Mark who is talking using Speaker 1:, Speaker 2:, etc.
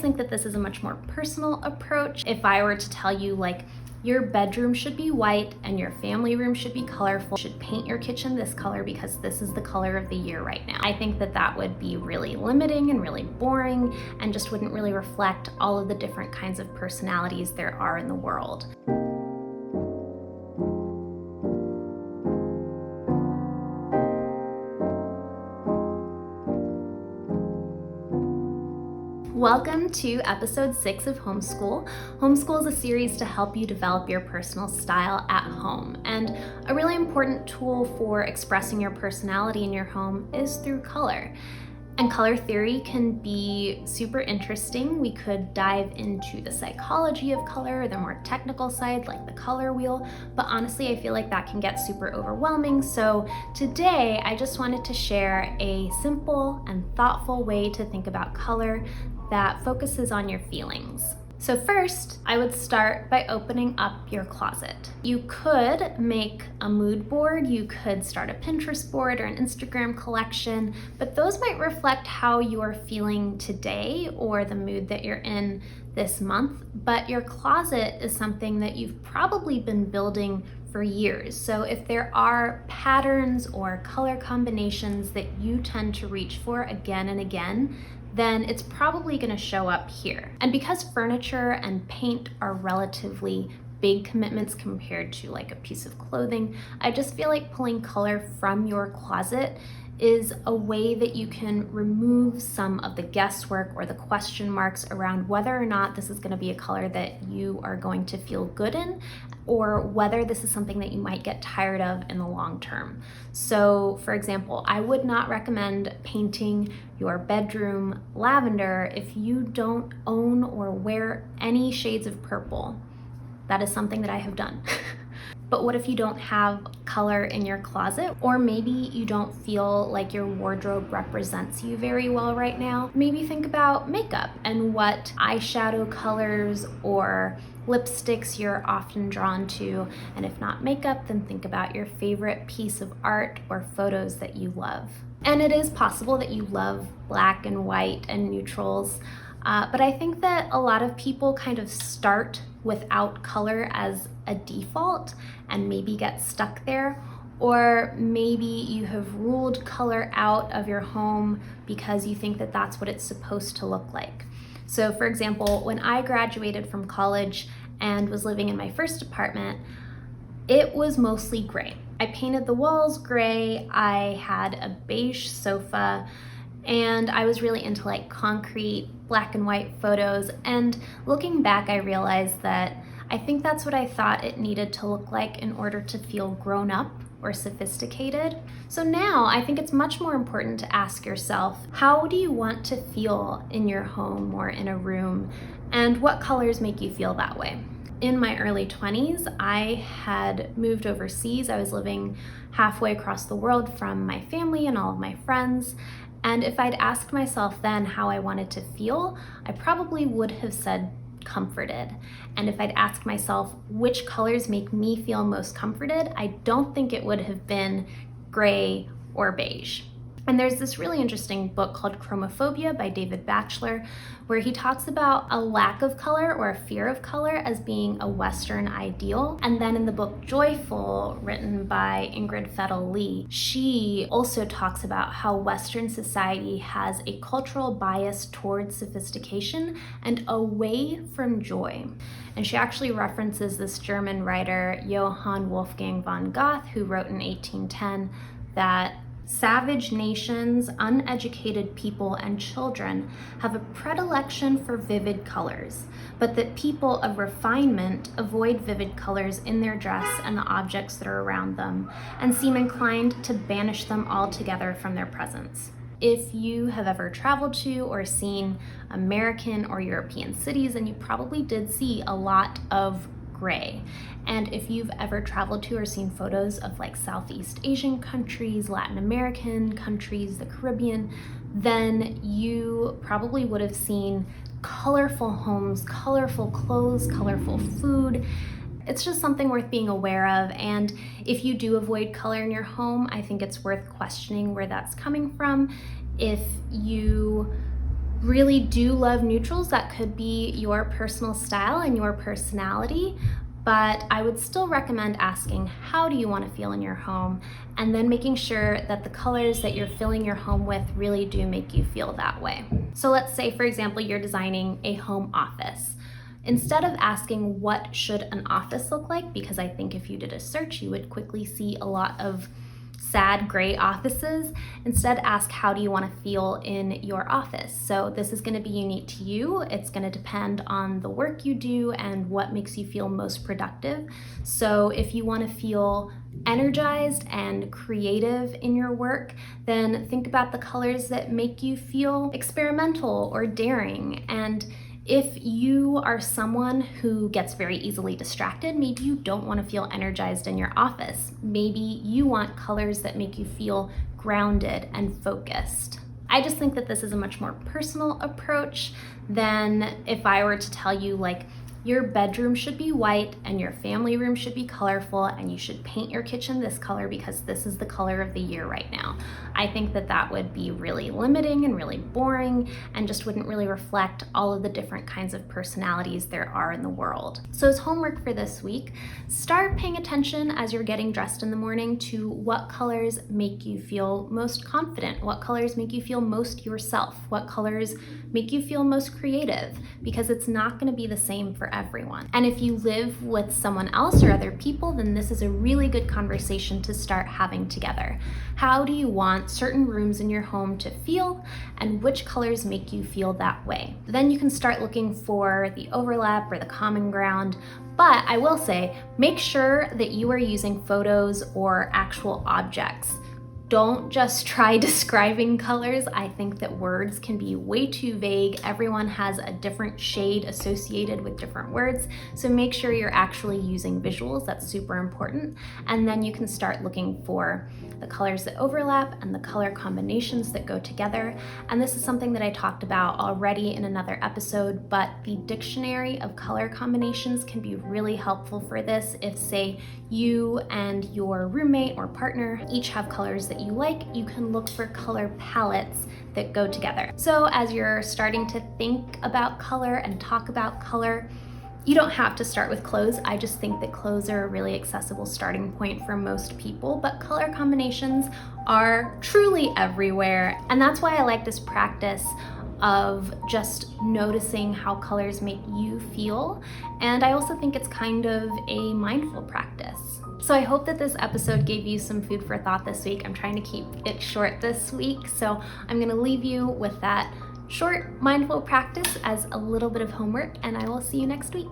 Speaker 1: just think that this is a much more personal approach. If I were to tell you, like, your bedroom should be white and your family room should be colorful, you should paint your kitchen this color because this is the color of the year right now, I think that that would be really limiting and really boring and just wouldn't really reflect all of the different kinds of personalities there are in the world. Welcome to episode 6 of Homeschool. Homeschool is a series to help you develop your personal style at home. And a really important tool for expressing your personality in your home is through color. And color theory can be super interesting. We could dive into the psychology of color, the more technical side like the color wheel, but honestly I feel like that can get super overwhelming. So today I just wanted to share a simple and thoughtful way to think about color that focuses on your feelings. So first, I would start by opening up your closet. You could make a mood board, you could start a Pinterest board or an Instagram collection, but those might reflect how you are feeling today or the mood that you're in this month. But your closet is something that you've probably been building for years. So if there are patterns or color combinations that you tend to reach for again and again, then it's probably going to show up here. And because furniture and paint are relatively big commitments compared to like a piece of clothing, I just feel like pulling color from your closet is a way that you can remove some of the guesswork or the question marks around whether or not this is going to be a color that you are going to feel good in, or whether this is something that you might get tired of in the long term. So for example, I would not recommend painting your bedroom lavender if you don't own or wear any shades of purple. That is something that I have done. But what if you don't have color in your closet? Or maybe you don't feel like your wardrobe represents you very well right now. Maybe think about makeup and what eyeshadow colors or lipsticks you're often drawn to. And if not makeup, then think about your favorite piece of art or photos that you love. And it is possible that you love black and white and neutrals, but I think that a lot of people kind of start without color as a default and maybe get stuck there. Or maybe you have ruled color out of your home because you think that that's what it's supposed to look like. So for example, when I graduated from college and was living in my first apartment, it was mostly gray. I painted the walls gray, I had a beige sofa, and I was really into like concrete, black and white photos. And looking back, I realized that I think that's what I thought it needed to look like in order to feel grown up or sophisticated. So now I think it's much more important to ask yourself, how do you want to feel in your home or in a room? And what colors make you feel that way? In my early 20s, I had moved overseas. I was living halfway across the world from my family and all of my friends. And if I'd asked myself then how I wanted to feel, I probably would have said comforted. And if I'd asked myself which colors make me feel most comforted, I don't think it would have been gray or beige. And there's this really interesting book called Chromophobia by David Batchelor, where he talks about a lack of color or a fear of color as being a Western ideal. And then in the book Joyful, written by Ingrid Fettel-Lee, she also talks about how Western society has a cultural bias towards sophistication and away from joy. And she actually references this German writer, Johann Wolfgang von Goethe, who wrote in 1810 that savage nations, uneducated people, and children have a predilection for vivid colors, but that people of refinement avoid vivid colors in their dress and the objects that are around them, and seem inclined to banish them altogether from their presence. If you have ever traveled to or seen American or European cities, then you probably did see a lot of gray. And if you've ever traveled to or seen photos of like Southeast Asian countries, Latin American countries, the Caribbean, then you probably would have seen colorful homes, colorful clothes, colorful food. It's just something worth being aware of. And if you do avoid color in your home, I think it's worth questioning where that's coming from. If you really do love neutrals, that could be your personal style and your personality, but I would still recommend asking, how do you want to feel in your home? And then making sure that the colors that you're filling your home with really do make you feel that way. So let's say, for example, you're designing a home office. Instead of asking what should an office look like, because I think if you did a search, you would quickly see a lot of sad gray offices, instead ask, how do you want to feel in your office? So this is going to be unique to you. It's going to depend on the work you do and what makes you feel most productive. So if you want to feel energized and creative in your work, then think about the colors that make you feel experimental or daring. And if you are someone who gets very easily distracted, maybe you don't want to feel energized in your office. Maybe you want colors that make you feel grounded and focused. I just think that this is a much more personal approach than if I were to tell you, like, your bedroom should be white and your family room should be colorful and you should paint your kitchen this color because this is the color of the year right now. I think that that would be really limiting and really boring and just wouldn't really reflect all of the different kinds of personalities there are in the world. So as homework for this week, start paying attention as you're getting dressed in the morning to what colors make you feel most confident, what colors make you feel most yourself, what colors make you feel most creative, because it's not going to be the same for everyone. And if you live with someone else or other people, then this is a really good conversation to start having together. How do you want certain rooms in your home to feel, and which colors make you feel that way? Then you can start looking for the overlap or the common ground. But I will say, make sure that you are using photos or actual objects. Don't just try describing colors. I think that words can be way too vague. Everyone has a different shade associated with different words. So make sure you're actually using visuals. That's super important. And then you can start looking for the colors that overlap and the color combinations that go together. And this is something that I talked about already in another episode, but the dictionary of color combinations can be really helpful for this. If, say, you and your roommate or partner each have colors that you like, you can look for color palettes that go together. So as you're starting to think about color and talk about color, you don't have to start with clothes. I just think that clothes are a really accessible starting point for most people, but color combinations are truly everywhere. And that's why I like this practice of just noticing how colors make you feel. And I also think it's kind of a mindful practice. So I hope that this episode gave you some food for thought this week. I'm trying to keep it short this week, so I'm gonna leave you with that short mindful practice as a little bit of homework, and I will see you next week.